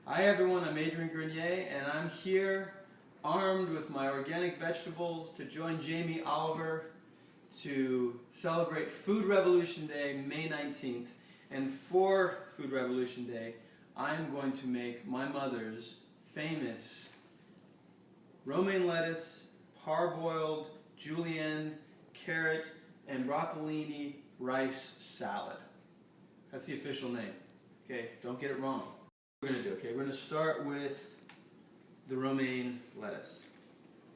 Hi everyone, I'm Adrian Grenier and I'm here armed with my organic vegetables to join Jamie Oliver to celebrate Food Revolution Day, May 19th. And for Food Revolution Day, I'm going to make my mother's famous romaine lettuce, parboiled julienne, carrot, and broccolini rice salad. That's the official name. Okay, don't get it wrong. We're going to do, okay, we're going to start with the romaine lettuce.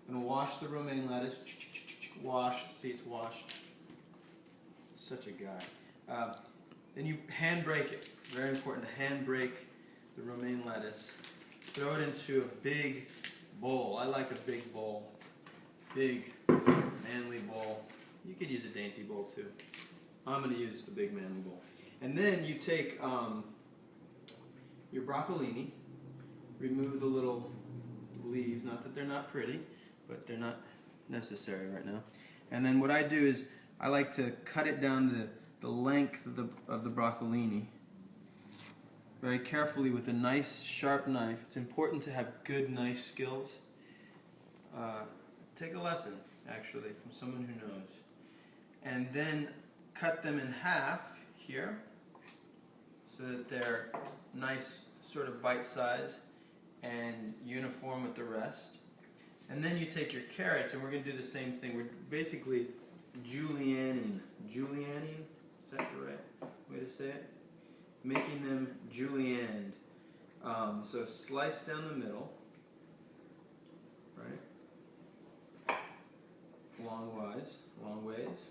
I'm going to wash the romaine lettuce. Washed, see it's washed. Such a guy. Then you hand break it. Very important to hand break the romaine lettuce. Throw it into a big bowl. I like a big bowl. Big, manly bowl. You could use a dainty bowl too. I'm going to use the big manly bowl. And then you take your broccolini, remove the little leaves, not that they're not pretty, but they're not necessary right now. And then what I do is I like to cut it down the length of the broccolini very carefully with a nice sharp knife. It's important to have good knife skills. Take a lesson, actually, from someone who knows. And then cut them in half here so that they're nice sort of bite size and uniform with the rest. And then you take your carrots, and we're going to do the same thing. We're basically julienning. Julienning? Is that the right way to say it? Making them julienned. So slice down the middle, right? Long ways.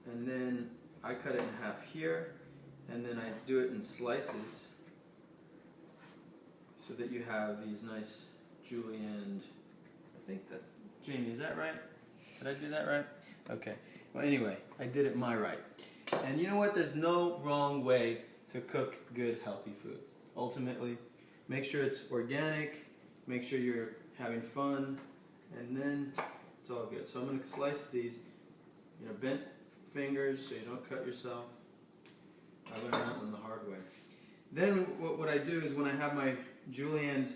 And then I cut it in half here, and then I do it in slices so that you have these nice julienne. I think that's, Jamie, is that right? Did I do that right? Okay. Well, anyway, I did it my right. And you know what? There's no wrong way to cook good, healthy food. Ultimately, make sure it's organic, make sure you're having fun, and then it's all good. So I'm going to slice these, bent fingers so you don't cut yourself. I learned that one the hard way. Then what I do is when I have my julienne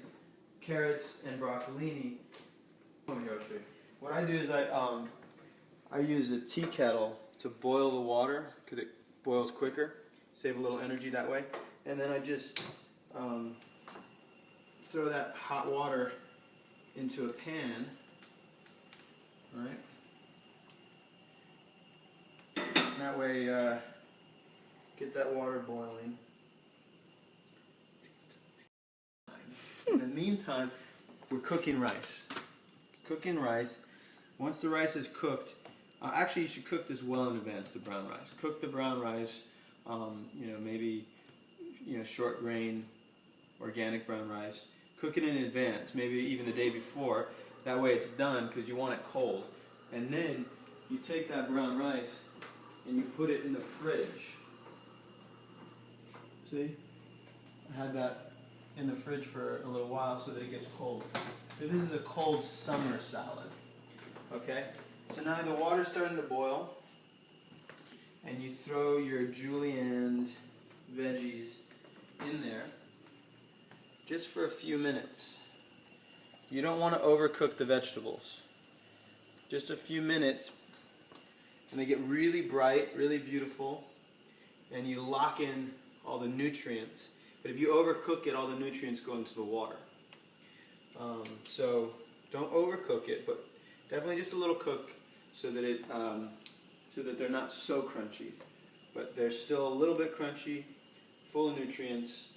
carrots and broccolini, what I do is I use a tea kettle to boil the water because it boils quicker. Save a little energy that way. And then I just throw that hot water into a pan, right? And that way, get that water boiling. In the meantime, we're cooking rice. Cooking rice. Once the rice is cooked, actually you should cook this well in advance, the brown rice. Cook the brown rice, maybe short grain, organic brown rice. Cook it in advance, maybe even the day before. That way it's done because you want it cold. And then you take that brown rice and you put it in the fridge. See? I had that in the fridge for a little while so that it gets cold. This is a cold summer salad. Okay? So now the water's starting to boil, and you throw your julienne veggies in there just for a few minutes. You don't want to overcook the vegetables. Just a few minutes, and they get really bright, really beautiful, and you lock in all the nutrients. But if you overcook it, all the nutrients go into the water. So don't overcook it, but definitely just a little cook so that they're not so crunchy, but they're still a little bit crunchy, full of nutrients,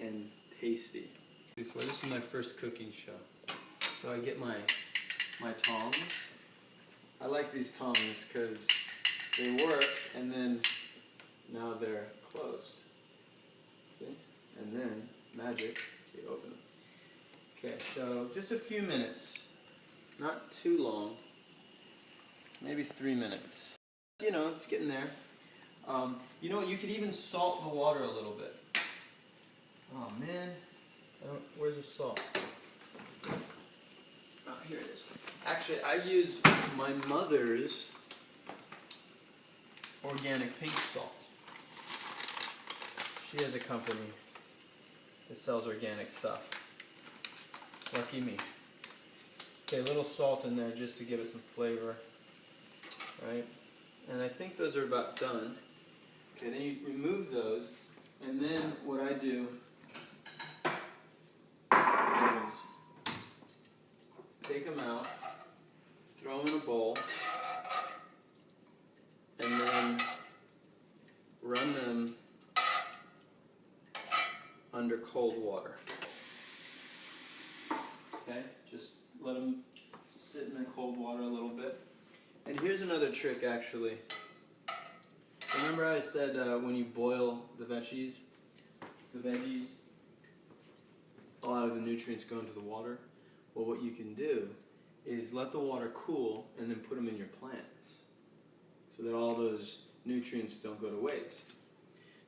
and tasty. This is my first cooking show, so I get my tongs. I like these tongs because they work, and then now they're closed. See? And then, magic, you open them. Okay, so just a few minutes, not too long, maybe 3 minutes. It's getting there. You know what, you could even salt the water a little bit. Oh man, where's the salt? Oh, here it is. Actually, I use my mother's organic pink salt. She has a company that sells organic stuff. Lucky me. Okay, a little salt in there just to give it some flavor, right? And I think those are about done. Okay, then you remove those, and then what I do is take them out, throw them in a bowl, and then run them under cold water. Okay, just let them sit in the cold water a little bit. And here's another trick, actually. Remember I said when you boil the veggies, a lot of the nutrients go into the water. Well, what you can do is let the water cool and then put them in your plants so that all those nutrients don't go to waste.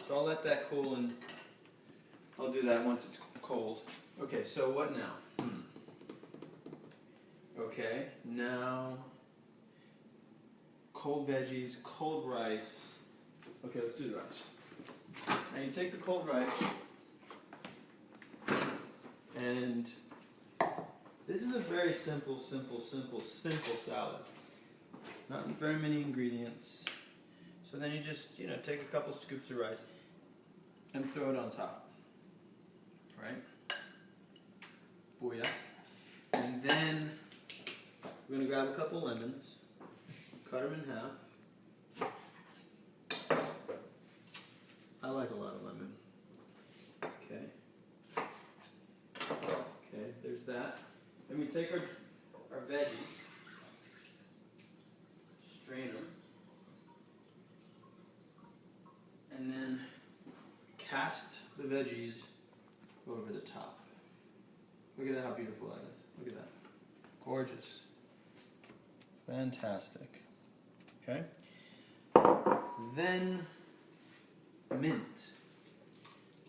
So I'll let that cool, and I'll do that once it's cold. Okay, so what now? Okay, now cold veggies, cold rice. Okay, let's do the rice. Now you take the cold rice, and this is a very simple salad. Not very many ingredients. So then you just, take a couple scoops of rice and throw it on top. Right? Booyah. And then we're going to grab a couple lemons, cut them in half. I like a lot of lemon. Okay. Okay, there's that. Then we take our veggies, strain them, and then cast the veggies over the top. Look at that, how beautiful that is. Look at that. Gorgeous. Fantastic. Okay. Then mint.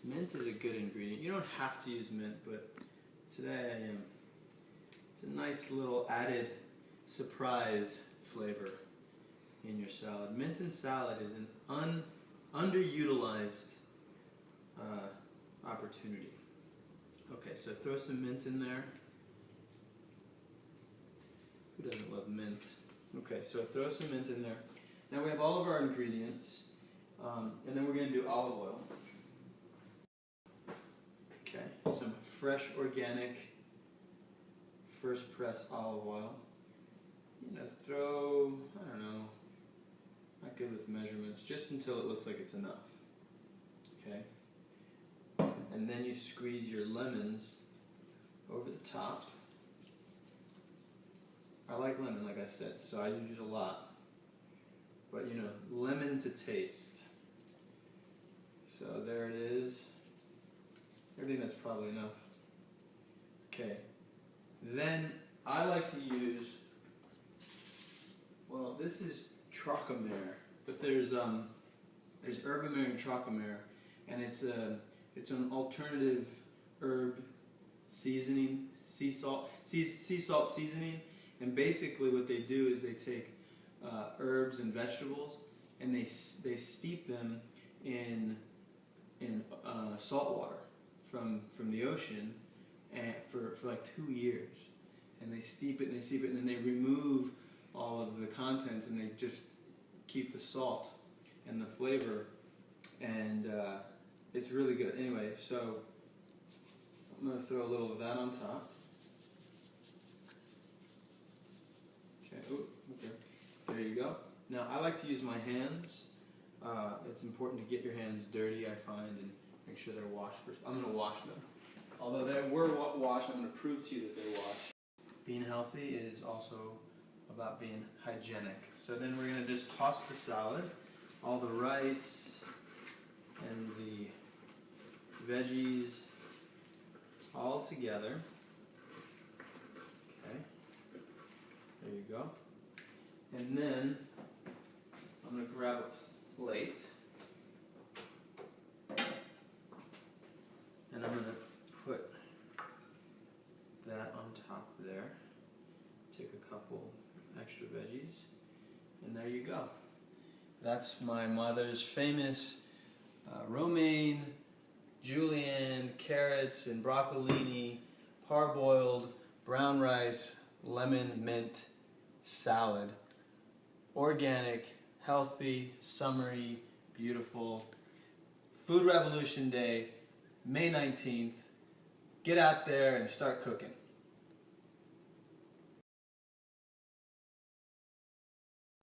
Mint is a good ingredient. You don't have to use mint, but today I am. It's a nice little added surprise flavor in your salad. Mint in salad is an underutilized opportunity. Okay, so throw some mint in there. Who doesn't love mint? Okay, so throw some mint in there. Now we have all of our ingredients, and then we're going to do olive oil. Okay, some fresh organic first press olive oil. Throw, I don't know, not good with measurements, just until it looks like it's enough. Okay? And then you squeeze your lemons over the top. I like lemon, like I said, so I use a lot. But lemon to taste. So there it is. I think that's probably enough. Okay. Then I like to use, well, this is trochamere, but there's herbamere and trochamere, and it's an alternative herb seasoning, sea salt seasoning, and basically what they do is they take herbs and vegetables and they steep them in salt water from the ocean, and for like 2 years, and they steep it, and then they remove all of the contents, and they just keep the salt and the flavor, and it's really good. Anyway, so I'm going to throw a little of that on top. Okay, okay, there you go. Now I like to use my hands. It's important to get your hands dirty, I find, and make sure they're washed first. I'm going to wash them. Although they were washed, I'm going to prove to you that they're washed. Being healthy is also about being hygienic. So then we're going to just toss the salad, all the rice and the veggies all together. Okay, there you go. And then I'm going to grab a plate, and I'm going to put that on top there. Take a couple extra veggies, and there you go. That's my mother's famous romaine julienne, carrots, and broccolini, parboiled, brown rice, lemon, mint, salad. Organic, healthy, summery, beautiful. Food Revolution Day, May 19th. Get out there and start cooking.